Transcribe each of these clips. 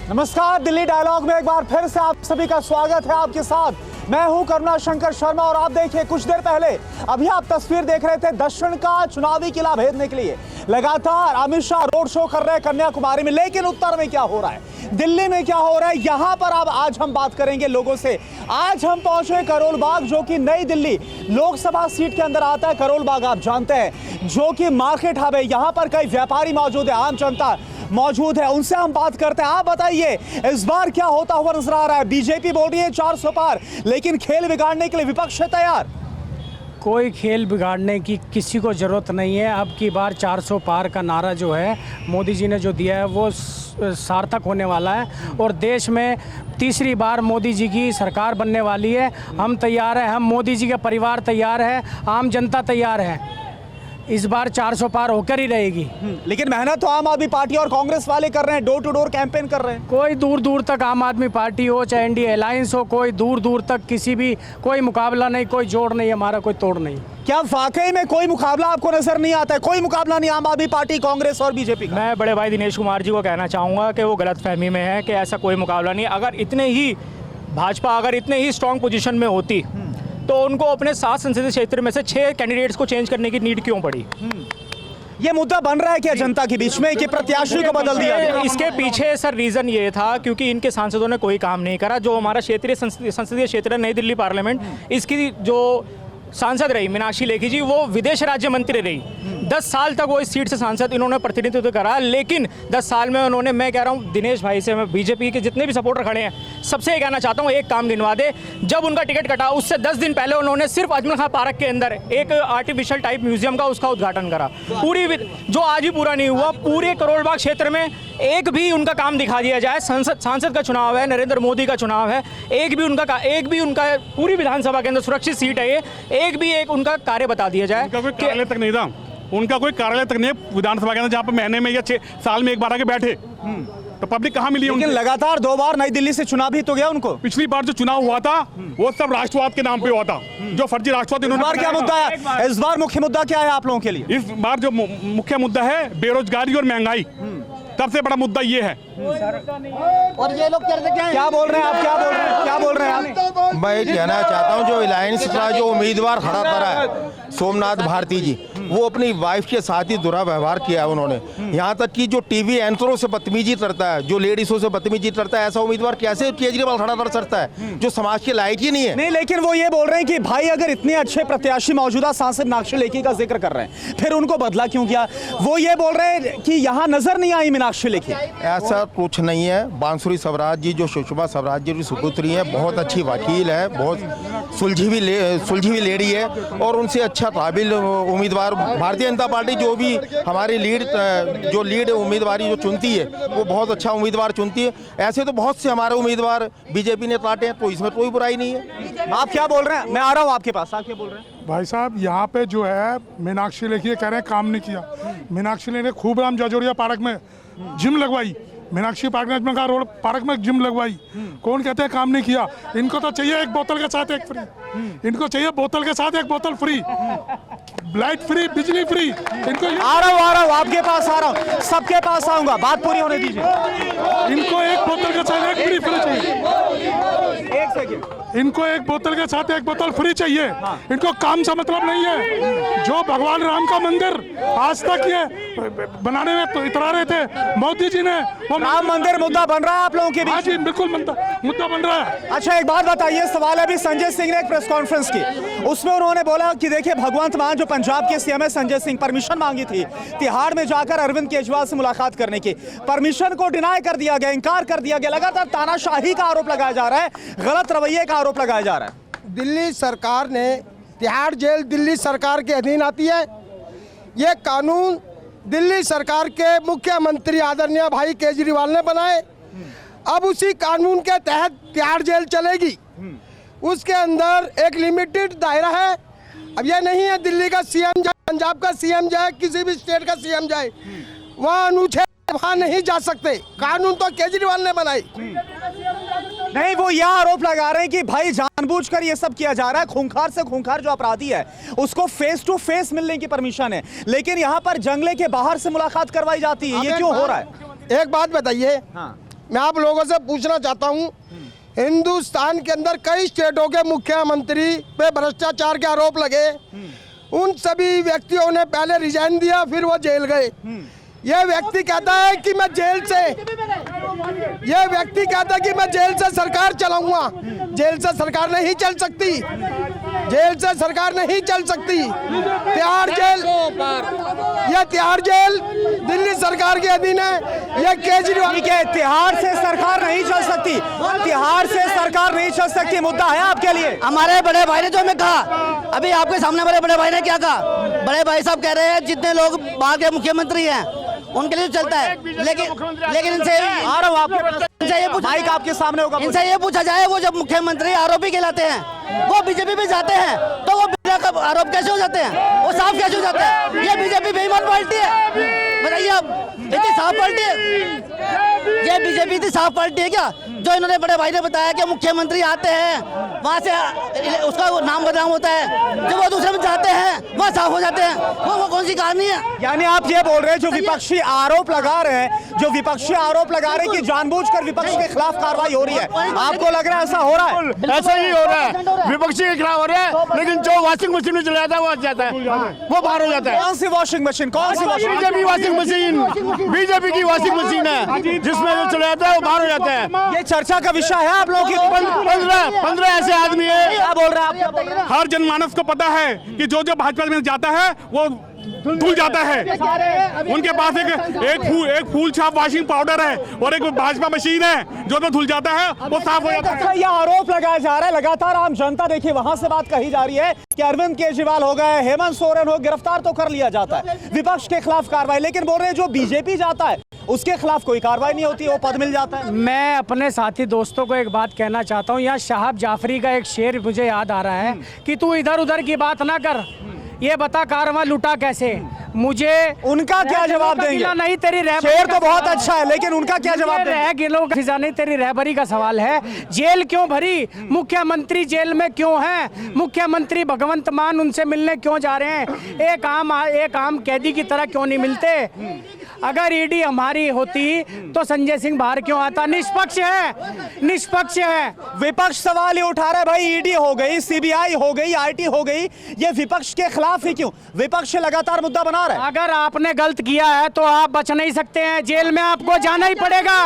नमस्कार, दिल्ली डायलॉग में एक बार फिर से आप सभी का स्वागत है। आपके साथ मैं हूं करुणा शंकर शर्मा और आप देखिए कुछ देर पहले अभी आप तस्वीर देख रहे थे दक्षिण का चुनावी किला भेदने के लिए लगातार अमित शाह रोड शो कर रहे हैं कन्याकुमारी में। लेकिन उत्तर में क्या हो रहा है, दिल्ली में क्या हो रहा है, यहां पर अब आज हम बात करेंगे लोगों से। आज हम पहुंचे करोल बाग, जो कि नई दिल्ली लोकसभा सीट के अंदर आता है। करोल बाग आप जानते हैं जो कि मार्केट हब है, यहां पर कई व्यापारी मौजूद है, आम जनता मौजूद है, उनसे हम बात करते हैं। आप बताइए इस बार क्या होता हुआ नजर आ रहा है। बीजेपी बोल रही है 400 पार, लेकिन खेल बिगाड़ने के लिए विपक्ष है तैयार। कोई खेल बिगाड़ने की किसी को ज़रूरत नहीं है। अब की बार 400 पार का नारा जो है मोदी जी ने जो दिया है वो सार्थक होने वाला है और देश में तीसरी बार मोदी जी की सरकार बनने वाली है। हम तैयार हैं, हम मोदी जी का परिवार तैयार है, आम जनता तैयार है। इस बार 400 पार होकर ही रहेगी। लेकिन मेहनत तो आम आदमी पार्टी और कांग्रेस वाले कर रहे हैं, डोर टू डोर कैंपेन कर रहे हैं। कोई दूर दूर तक आम आदमी पार्टी हो चाहे एनडीए अलायंस हो, कोई दूर दूर तक किसी भी कोई मुकाबला नहीं, कोई जोड़ नहीं, हमारा कोई तोड़ नहीं। क्या वाकई में कोई मुकाबला आपको नजर नहीं आता है? कोई मुकाबला नहीं आम आदमी पार्टी, कांग्रेस और बीजेपी का? मैं बड़े भाई दिनेश कुमार जी को कहना चाहूँगा कि वो गलतफहमी में है कि ऐसा कोई मुकाबला नहीं। अगर इतने ही भाजपा अगर इतने ही स्ट्रांग पोजीशन में होती तो उनको अपने 7 संसदीय क्षेत्र में से 6 कैंडिडेट्स को चेंज करने की नीड क्यों पड़ी? ये मुद्दा बन रहा है क्या जनता के बीच में कि प्रत्याशी को बदल दिया गया? इसके पीछे सर रीज़न ये था क्योंकि इनके सांसदों ने कोई काम नहीं करा। जो हमारा क्षेत्रीय संसदीय क्षेत्र है नई दिल्ली पार्लियामेंट, इसकी जो सांसद रही मीनाक्षी लेखी जी, वो विदेश राज्य मंत्री रही। 10 साल तक वो इस सीट से सांसद इन्होंने प्रतिनिधित्व करा। लेकिन 10 साल में उन्होंने, मैं कह रहा हूँ दिनेश भाई से, मैं बीजेपी के जितने भी सपोर्टर खड़े हैं सबसे ये कहना चाहता हूँ, एक काम गिनवा दे। जब उनका टिकट कटा उससे 10 दिन पहले उन्होंने सिर्फ अजमल खां पार्क के अंदर एक आर्टिफिशियल टाइप म्यूजियम का उसका उद्घाटन करा, पूरी जो आज भी पूरा नहीं हुआ। पूरे करोल बाग क्षेत्र में एक भी उनका काम दिखा दिया जाए। सांसद का चुनाव है, नरेंद्र मोदी का चुनाव है, एक भी उनका पूरी विधानसभा के अंदर सुरक्षित सीट है ये, एक भी एक उनका कार्य बता दिया जाए। उनका कोई कार्यालय तक नहीं था, उनका कोई कार्यालय तक नहीं विधानसभा के अंदर जहाँ पर महीने में या 6 साल में एक बार आके बैठे। तो पब्लिक कहाँ मिली? लेकिन लगातार 2 बार नई दिल्ली से चुनाव भी तो गया उनको। पिछली बार जो चुनाव हुआ था वो सब राष्ट्रवाद के नाम पे हुआ था, जो फर्जी राष्ट्रवाद। इस बार क्या मुद्दा है? इस बार मुख्य मुद्दा क्या है आप लोगों के लिए? इस बार जो मुख्य मुद्दा है बेरोजगारी और महंगाई, सबसे बड़ा मुद्दा ये है। और ये लोग क्या बोल रहे हैं? आप क्या बोल रहे हैं? क्या बोल रहे हैं आप? मैं ये कहना चाहता हूँ जो अलायंस का जो उम्मीदवार खड़ा करा है सोमनाथ भारती जी, वो अपनी वाइफ के साथ ही दुर्व्यवहार किया है उन्होंने। यहाँ तक कि जो टीवी एंकरों से बदतमीजी करता है, जो लेडीजों से बदतमीजी करता है, ऐसा उम्मीदवार कैसे केजरीवाल खड़ा कर सकता है जो समाज के लायक ही नहीं है? नहीं, लेकिन वो ये बोल रहे हैं कि भाई अगर इतने अच्छे प्रत्याशी मौजूदा सांसद मीनाक्षी लेखी का जिक्र कर रहे हैं, फिर उनको बदला क्यों किया? वो ये बोल रहे हैं कि यहाँ नजर नहीं आई मीनाक्षी लेखी। ऐसा कुछ नहीं है। बांसुरी स्वराज जी जो सुषमा स्वराज जी की सुपुत्री है, बहुत अच्छी वकील है, बहुत सुलझी हुई लेडी है और उनसे अच्छा काबिल उम्मीदवार भारतीय जनता पार्टी जो भी हमारी लीड उम्मीदवारी जो चुनती है वो बहुत अच्छा उम्मीदवार चुनती है। ऐसे तो बहुत से हमारे उम्मीदवार बीजेपी ने काटे हैं, तो इसमें कोई बुराई नहीं है। आप क्या बोल रहे हैं? मैं आ रहा हूँ आपके पास। आप क्या बोल रहे हैं? भाई साहब, यहाँ पे जो है मीनाक्षी लेखी कह रहे हैं काम नहीं किया। मीनाक्षी लेखी ने खूब राम जजोरिया पार्क में जिम लगवाई, मीनाक्षी रोड पार्क में जिम लगवाई। कौन कहते हैं काम नहीं किया? इनको तो चाहिए एक बोतल के साथ एक फ्री, इनको चाहिए बोतल के साथ एक बोतल फ्री, लाइट फ्री, बिजली फ्री। इनको आ रहा हूँ आपके पास आ रहा हूँ, सबके पास आऊंगा, बात पूरी होने दीजिए। इनको एक बोतल के साथ एक फ्री चाहिए। एक सेकंड, इनको एक बोतल के साथ एक बोतल फ्री चाहिए। इनको काम से मतलब नहीं है। जो भगवान राम का मंदिर आज तक ये बनाने में तो इतरा रहे थे मोदी जी ने, वो राम मंदिर मुद्दा बन रहा है आप लोगों के बीच? हाँ जी, बिल्कुल मुद्दा बन रहा है। अच्छा, एक बात बताइए, सवाल है अभी संजय सिंह ने एक प्रेस कॉन्फ्रेंस की, उसमें उन्होंने बोला कि देखिए भगवंत मान जो पंजाब के सीएम है संजय सिंह, परमिशन मांगी थी तिहाड़ में जाकर अरविंद केजरीवाल से मुलाकात करने की, परमिशन को डिनाई कर दिया गया, इनकार कर दिया गया। लगातार तानाशाही का आरोप लगाया जा रहा है, गलत रवैये का आरोप लगाया जा रहा है। दिल्ली सरकार ने, तिहाड़ जेल दिल्ली सरकार के अधीन आती है। ये कानून दिल्ली सरकार के मुख्यमंत्री आदरणीय भाई केजरीवाल ने बनाए। अब उसी कानून के तहत तिहाड़ जेल चलेगी। उसके अंदर एक लिमिटेड दायरा है। अब यह नहीं है दिल्ली का सीएम जाए, पंजाब का सीएम जाए, किसी भी स्टेट का सीएम जाए, वहाँ अनुच्छेद वहाँ नहीं जा सकते। कानून तो केजरीवाल ने बनाई। नहीं, वो यह आरोप लगा रहे हैं कि भाई जानबूझकर ये सब किया जा रहा है। खूंखार से खूंखार जो अपराधी है उसको फेस टू फेस मिलने की परमिशन है, लेकिन यहाँ पर जंगले के बाहर से मुलाकात करवाई जाती है। ये क्यों हो रहा है? एक बात बताइए, हाँ। मैं आप लोगों से पूछना चाहता हूँ, हिंदुस्तान के अंदर कई स्टेटों के मुख्यमंत्री पे भ्रष्टाचार के आरोप लगे, उन सभी व्यक्तियों ने पहले रिजाइन दिया, फिर वो जेल गए। यह व्यक्ति कहता है कि मैं जेल से सरकार चलाऊंगा। जेल से सरकार नहीं चल सकती, जेल से सरकार नहीं चल सकती। तिहाड़ जेल दिल्ली सरकार के अधीन है। यह केजरीवाल के तिहाड़ से सरकार नहीं चल सकती, तिहाड़ से सरकार नहीं चल सकती, मुद्दा है आपके लिए। हमारे बड़े भाई ने जो हमें कहा, अभी आपके सामने बड़े भाई ने क्या कहा? बड़े भाई साहब कह रहे हैं जितने लोग वहाँ के मुख्यमंत्री हैं उनके लिए चलता है, लेकिन इनसे आ रहा हूँ आपके माइक आपके सामने होगा। इनसे ये पूछा जाए, वो जब मुख्यमंत्री आरोपी कहलाते हैं, वो बीजेपी में जाते हैं, तो वो बिना का आरोप कैसे हो जाते हैं? वो साफ कैसे हो जाते हैं? ये बीजेपी बेईमान पार्टी है, बताइए आप। इतनी साफ पार्टी है ये बीजेपी, इतनी साफ पार्टी है क्या? जो इन्होंने बड़े भाई ने बताया कि मुख्यमंत्री आते हैं वहाँ से उसका वो नाम बदनाम होता है, जब वो दूसरे में जाते हैं वहाँ साफ हो जाते हैं, वो कौन सी कहानी है? यानी आप ये बोल रहे हैं जो विपक्षी आरोप लगा रहे हैं, जो विपक्षी आरोप लगा रहे हैं कि जानबूझकर विपक्ष के खिलाफ कार्रवाई हो रही है, आपको लग रहा है ऐसा हो रहा है? ऐसा ही हो रहा है, विपक्षी के खिलाफ हो रहा है, लेकिन जो वॉशिंग मशीन में चला जाता है वो जाता है, वो बाहर हो जाता है। कौन सी वॉशिंग मशीन? कौन सी washing? BJP washing machine, BJP की वॉशिंग मशीन है, जिसमें जो चला जाता है वो बाहर हो जाता है। ये चर्चा का विषय है आप लोगों की। 15 ऐसे आदमी है। क्या बोल रहे हैं आप? हर जनमानस को पता है कि जो जो भाजपा में जाता है वो धुल जाता है। उनके पास एक फूल छाप वॉशिंग पाउडर है और एक भाजपा मशीन है, जो तो धुल जाता है वो साफ हो जाता है। यह आरोप लगाया जा रहा है लगातार। आम जनता देखिए वहां से बात कही जा रही है कि अरविंद केजरीवाल हो गए, हेमंत सोरेन हो, गिरफ्तार तो कर लिया जाता है, विपक्ष के खिलाफ कार्रवाई, लेकिन बोल रहे हैं जो बीजेपी जाता है उसके खिलाफ कोई कार्रवाई नहीं होती, वो पद मिल जाता है। मैं अपने साथी दोस्तों को एक बात कहना चाहता हूँ, यहाँ शाहब जाफरी का एक शेर मुझे याद आ रहा है कि तू इधर उधर की बात ना कर, ये बता कारवां लुटा कैसे। मुझे उनका क्या जवाब देंगे? नहीं, तेरी शेर तो बहुत अच्छा है, लेकिन उनका क्या जवाब देंगे? गिलों का खिजाने तेरी रहबरी का सवाल है। जेल क्यों भरी? मुख्यमंत्री जेल में क्यों हैं? मुख्यमंत्री भगवंत मान उनसे मिलने क्यों जा रहे हैं? एक आम कैदी की तरह क्यों नहीं मिलते? अगर ईडी हमारी होती तो संजय सिंह बाहर क्यों आता? निष्पक्ष है, निष्पक्ष है। विपक्ष सवाल ये उठा रहा है, भाई ईडी हो गई, सीबीआई हो गई, आईटी हो गई, ये विपक्ष के खिलाफ ही क्यों? विपक्ष लगातार मुद्दा बना रहा है। अगर आपने गलत किया है तो आप बच नहीं सकते हैं, जेल में आपको जाना ही पड़ेगा,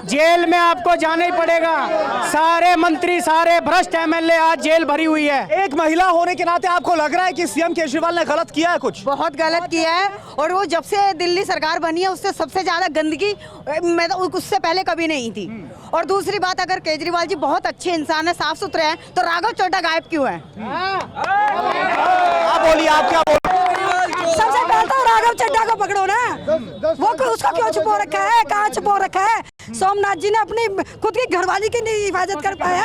जेल में आपको जाना ही पड़ेगा। सारे मंत्री, सारे भ्रष्ट एमएलए आज जेल भरी हुई है। एक महिला होने के नाते आपको लग रहा है कि सीएम केजरीवाल ने गलत किया है? कुछ बहुत गलत किया है, और वो जब से दिल्ली सरकार बनी है उससे सबसे ज्यादा गंदगी मैं तो उससे पहले कभी नहीं थी। और दूसरी बात, अगर केजरीवाल जी बहुत अच्छे इंसान है, साफ सुथरे हैं, तो राघव चड्ढा गायब क्यों है? आप बोलिए, आप क्या बोल? सबसे पहले तो राघव चड्ढा को पकड़ो ना, वो उसको क्यों छुपा रखा है? कहाँ छुपा रखा है? सोमनाथ जी ने अपनी खुद की घरवाली की नहीं हिफाजत कर पाया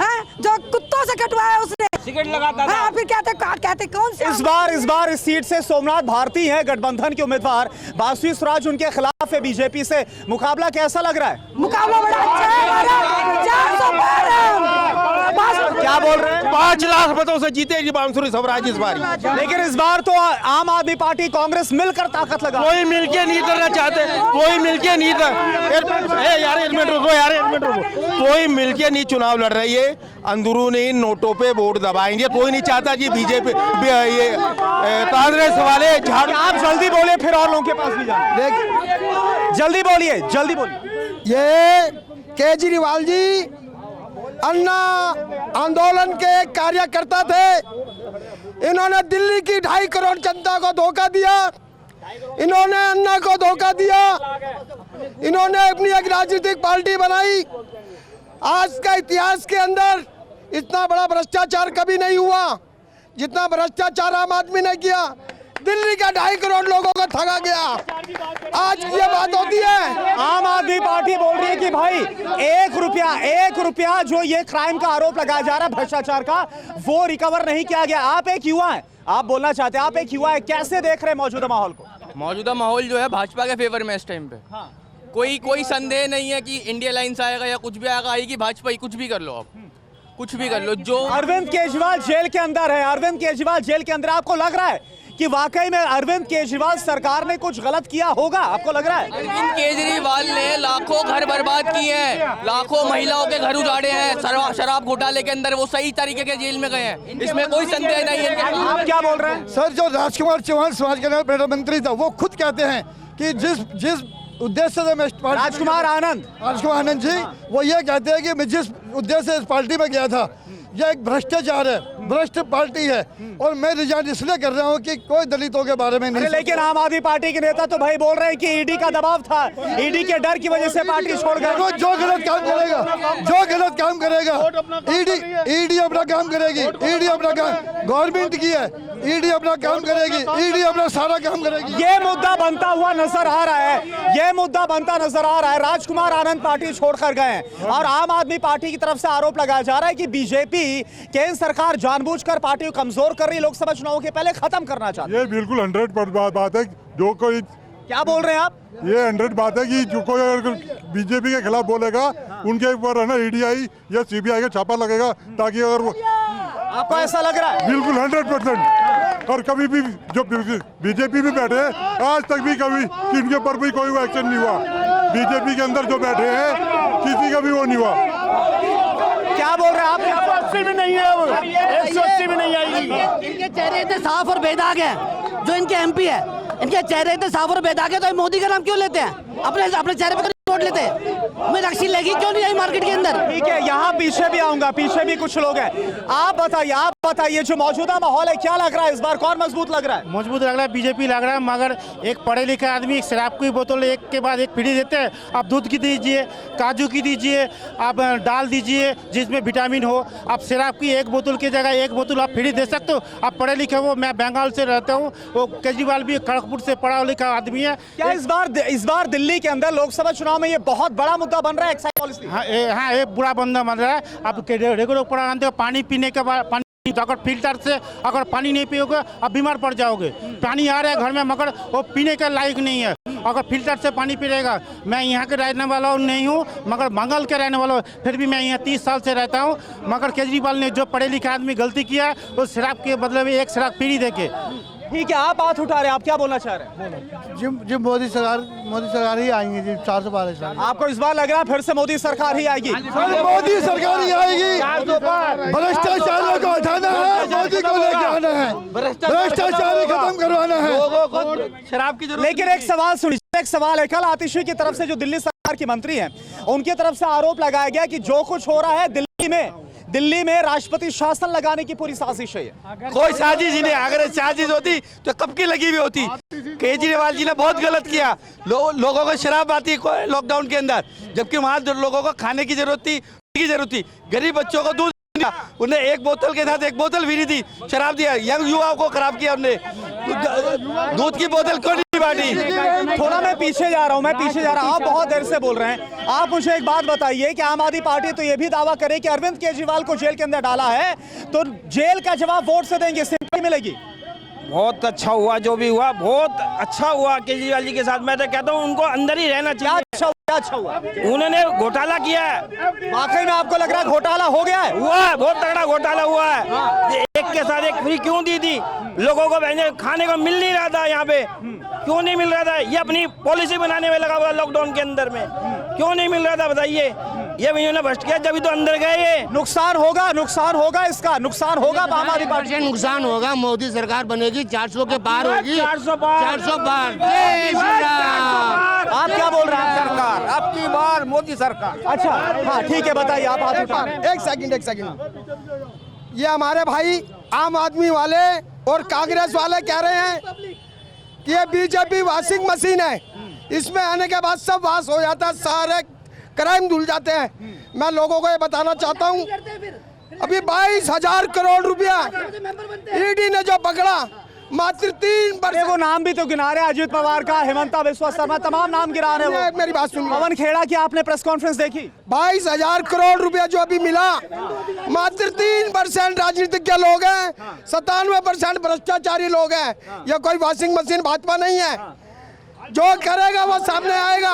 है, जो कुत्तों से कटवाया उसने, सिगरेट लगाता था। फिर कहते कौन से? इस बार इस सीट से सोमनाथ भारती हैं गठबंधन के उम्मीदवार, बासुई स्वराज उनके खिलाफ है बीजेपी से। मुकाबला कैसा लग रहा है? मुकाबला बड़ा अच्छा है। 400 पार। क्या बोल रहे हैं? 5 लाख मतों से जीतेगी बांसुरी स्वराज इस बार। लेकिन इस बार तो आम आदमी पार्टी कांग्रेस मिलकर ताकत लगा। कोई मिलके नहीं करना चाहते, कोई मिलके नहीं कोई मिलके नहीं चुनाव लड़ रही है। अंदरूनी नोटों पे वोट दबाएंगे, कोई नहीं चाहता जी बीजेपी ये कांग्रेस वाले झाड़। आप जल्दी बोलिए, फिर और लोगों के पास भी जाए। जल्दी बोलिए, जल्दी बोलिए। ये केजरीवाल जी अन्ना आंदोलन के कार्यकर्ता थे। इन्होंने दिल्ली की 2.5 करोड़ जनता को धोखा दिया, इन्होंने अन्ना को धोखा दिया, इन्होंने अपनी एक राजनीतिक पार्टी बनाई। आज का इतिहास के अंदर इतना बड़ा भ्रष्टाचार कभी नहीं हुआ जितना भ्रष्टाचार आम आदमी ने किया। दिल्ली का 2.5 करोड़ लोगों को ठगा गया। आज ये बात होती है, आम आदमी पार्टी बोल रही है कि भाई 1 रुपया जो ये क्राइम का आरोप लगाया जा रहा है भ्रष्टाचार का, वो रिकवर नहीं किया गया। आप एक युवा हैं, आप बोलना चाहते हैं, आप एक युवा है, कैसे देख रहे हैं मौजूदा माहौल को? मौजूदा माहौल जो है भाजपा के फेवर में इस टाइम पे। हाँ। कोई संदेह नहीं है कि इंडिया लाइन्स आएगा या कुछ भी आएगा, आएगी भाजपा ही। कुछ भी कर लो आप, कुछ भी कर लो। जो अरविंद केजरीवाल जेल के अंदर है, अरविंद केजरीवाल जेल के अंदर, आपको लग रहा है कि वाकई में अरविंद केजरीवाल सरकार ने कुछ गलत किया होगा? आपको लग रहा है? अरविंद केजरीवाल ने लाखों घर बर्बाद किए हैं, लाखों महिलाओं के घर उजाड़े हैं, शराब घोटाले के अंदर वो सही तरीके के जेल में गए हैं, इसमें कोई संदेह नहीं है। आप क्या बोल रहे हैं? सर, जो राजकुमार चौहान समाज कल्याण प्रधानमंत्री था, वो खुद कहते हैं कि जिस उद्देश्य से मैं राजकुमार आनंद जी, वो ये कहते हैं कि मैं जिस उद्देश्य से इस पार्टी में गया था, यह एक भ्रष्टाचार है, भ्रष्ट पार्टी है, और मैं रिजाइन इसलिए कर रहा हूँ कि कोई दलितों के बारे में नहीं। लेकिन आम आदमी पार्टी के नेता तो भाई बोल रहे हैं कि ईडी का दबाव था, ईडी के डर की वजह से पार्टी छोड़ गए। जो गलत काम करेगा ईडी अपना काम करेगी, ईडी अपना काम गवर्नमेंट की है, ईडी अपना काम करेगी, ईडी अपना सारा काम करेगी। ये मुद्दा बनता हुआ नजर आ रहा है, ये मुद्दा बनता नजर आ रहा है। राजकुमार आनंद पार्टी छोड़कर गए हैं और आम आदमी पार्टी की तरफ से आरोप लगाया जा रहा है कि बीजेपी केंद्र सरकार जानबूझकर पार्टी को कमजोर कर रही, लोकसभा चुनाव के पहले खत्म करना चाहती है। ये बिल्कुल 100% बात है। जो कोई क्या बोल रहे हैं आप? ये 100 बात है कि जो कोई अगर बीजेपी के खिलाफ बोलेगा, उनके ऊपर है ना ईडीआई या सीबीआई का छापा लगेगा, ताकि अगर वो आपको ऐसा लग रहा है? बिल्कुल 100%। और कभी भी जो बीजेपी में बैठे आज तक भी कभी इनके ऊपर भी कोई एक्शन नहीं हुआ। बीजेपी के अंदर जो बैठे हैं किसी का भी वो नहीं हुआ। क्या बोल रहे हैं आप? 180 भी नहीं है, 180 भी नहीं आएगी। इनके चेहरे इतने साफ और बेदाग हैं, जो इनके एमपी है, इनके चेहरे इतने साफ और बेदाग है, तो मोदी का नाम क्यों लेते हैं? अपने चेहरे पर वोट लेते हैं। मीनाक्षी लेखी क्यों नहीं आई मार्केट के अंदर? ठीक है, यहाँ पीछे भी आऊंगा, पीछे भी कुछ लोग हैं। आप बताइए जो मौजूदा माहौल है, क्या लग रहा है इस बार, कौन मजबूत लग रहा है? मजबूत लग रहा है, बीजेपी लग रहा है, मगर एक पढ़े लिखे आदमी एक शराब की बोतल एक के बाद एक फ्री देते हैं। आप दूध की दीजिए, काजू की दीजिए, आप डाल दीजिए जिसमें विटामिन हो। आप शराब की एक बोतल की जगह एक बोतल आप फ्री दे सकते हो। आप पढ़े लिखे हो, मैं बंगाल से रहता हूँ, वो केजरीवाल भी खड़गपुर से पढ़ा लिखा आदमी है। क्या इस बार दिल्ली के अंदर लोकसभा चुनाव में ये बहुत बड़ा मुद्दा बन रहा है एक्साइज पॉलिसी? हाँ, ये बुरा बंदा बन रहा है। आप रेगुलर पढ़ा पानी पीने के बाद तो अगर फिल्टर से अगर पानी नहीं पियोगे आप बीमार पड़ जाओगे। पानी आ रहा है घर में, मगर वो पीने के लायक नहीं है। अगर फिल्टर से पानी पीएगा, मैं यहाँ के रहने वाला नहीं हूँ, मगर बंगाल के रहने वाला हूँ, फिर भी मैं यहाँ 30 साल से रहता हूँ। मगर केजरीवाल ने जो पढ़े लिखे आदमी गलती किया, उस शराब के बदले में एक शराब फ्री देके। ठीक है, आप बात उठा रहे हैं, आप क्या बोलना चाह रहे हैं? जी मोदी सरकार ही आएंगे जी, 412 साल। आपको इस बार लग रहा है फिर से मोदी सरकार ही आएगी? मोदी सरकार ही आएगी। भ्रष्टाचार को हटाना है, मोदी को लेके आना है, भ्रष्टाचार खत्म करवाना है। शराब की जरूरत। लेकिन एक सवाल सुनिए, एक सवाल है, कल आतिशी की तरफ से जो दिल्ली सरकार की मंत्री हैं, उनकी तरफ से आरोप लगाया गया कि जो कुछ हो रहा है दिल्ली में राष्ट्रपति शासन लगाने की पूरी साजिश है। कोई साजिश ही नहीं, अगर साजिश होती तो कब की लगी हुई होती। केजरीवाल जी ने बहुत गलत किया। लोगों को शराब आती लॉकडाउन के अंदर, जबकि वहाँ लोगों को खाने की जरूरत थी, गरीब बच्चों को दूध, उन्हें एक बोतल के साथ एक बोतल भी नहीं दी, शराब दिया, यंग युवाओं को खराब किया हमने। दूध की बोतल क्यों नहीं बांटी? थोड़ा मैं पीछे जा रहा हूँ, आप बहुत देर से बोल रहे हैं। आप मुझे एक बात बताइए कि आम आदमी पार्टी तो ये भी दावा करे कि अरविंद केजरीवाल को जेल के अंदर डाला है, तो जेल का जवाब वोट से देंगे, सिंपल मिलेगी। बहुत अच्छा हुआ, जो भी हुआ बहुत अच्छा हुआ केजरीवाल जी के साथ। मैं तो कहता हूँ उनको अंदर ही रहना चाहिए। अच्छा हुआ, उन्होंने घोटाला किया है। वाकई में आपको लग रहा है घोटाला हो गया है? हुआ है, बहुत तगड़ा घोटाला हुआ है। एक के साथ एक फ्री क्यों दी थी? लोगों को खाने को मिल नहीं रहा था, यहाँ पे क्यों नहीं मिल रहा था? ये अपनी पॉलिसी बनाने में लगा हुआ लॉकडाउन के अंदर में, क्यों नहीं मिल रहा था बताइए? ये भी इन्होंने भ्रष्ट किया, जब तो अंदर गए। ये नुकसान होगा इसका, नुकसान होगा आम आदमी पार्टी। नुकसान होगा, मोदी सरकार बनेगी, 400 के पार होगी, 400 पार। आप क्या बोल रहे हैं? सरकार अब की बार मोदी सरकार। अच्छा, हाँ ठीक है, बताइए आप हाथ उठा रहे हैं। एक सेकंड। ये हमारे भाई आम आदमी वाले और कांग्रेस वाले कह रहे हैं कि ये बीजेपी वॉशिंग मशीन है, इसमें आने के बाद सब वाश हो जाता है, सारे क्राइम धुल जाते हैं। मैं लोगों को ये बताना चाहता हूँ, अभी 22,000 करोड़ रुपया ईडी ने जो पकड़ा, मात्र 3%। वो नाम भी तो गिना रहे हैं, अजित पवार का, हेमंता बिस्वा शर्मा, तमाम नाम गिरा रहे हैं। मेरी बात सुनिए, पवन खेड़ा की आपने प्रेस कॉन्फ्रेंस देखी? 22,000 करोड़ रुपया जो अभी मिला, मात्र 3% राजनीतिक के लोग हैं, 97% भ्रष्टाचारी लोग हैं। ये कोई वॉशिंग मशीन भाजपा नहीं है, जो करेगा वो सामने आएगा।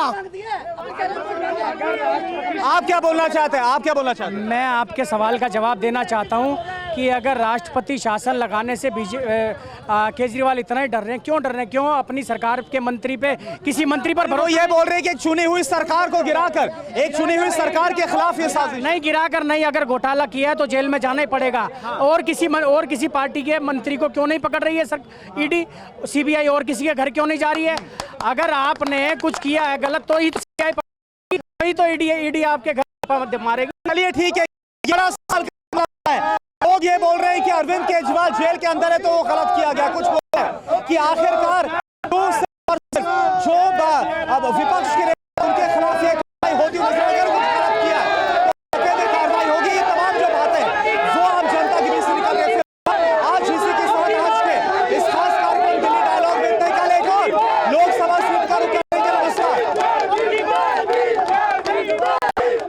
आप क्या बोलना चाहते हैं? मैं आपके सवाल का जवाब देना चाहता हूं कि अगर राष्ट्रपति शासन लगाने से केजरीवाल इतना ही डर रहे हैं, क्यों डर रहे हैं? क्यों अपनी सरकार के मंत्री पे, किसी मंत्री पर वो ये बोल रहे हैं कि एक चुनी हुई सरकार को गिराकर, एक चुनी हुई सरकार के खिलाफ ये साजिश। नहीं, गिराकर नहीं, अगर घोटाला किया है तो जेल में जाना ही पड़ेगा। और किसी पार्टी के मंत्री को क्यों नहीं पकड़ रही है ईडी, सीबीआई, और किसी के घर क्यों नहीं जा रही है? अगर आपने कुछ किया है गलत तो ही तो ईडी आपके घर पर मारेगी। चलिए ठीक है, 11 साल का है। लोग ये बोल रहे हैं कि अरविंद केजरीवाल जेल के अंदर है तो वो गलत किया गया। कुछ बोल रहे हैं कि आखिरकार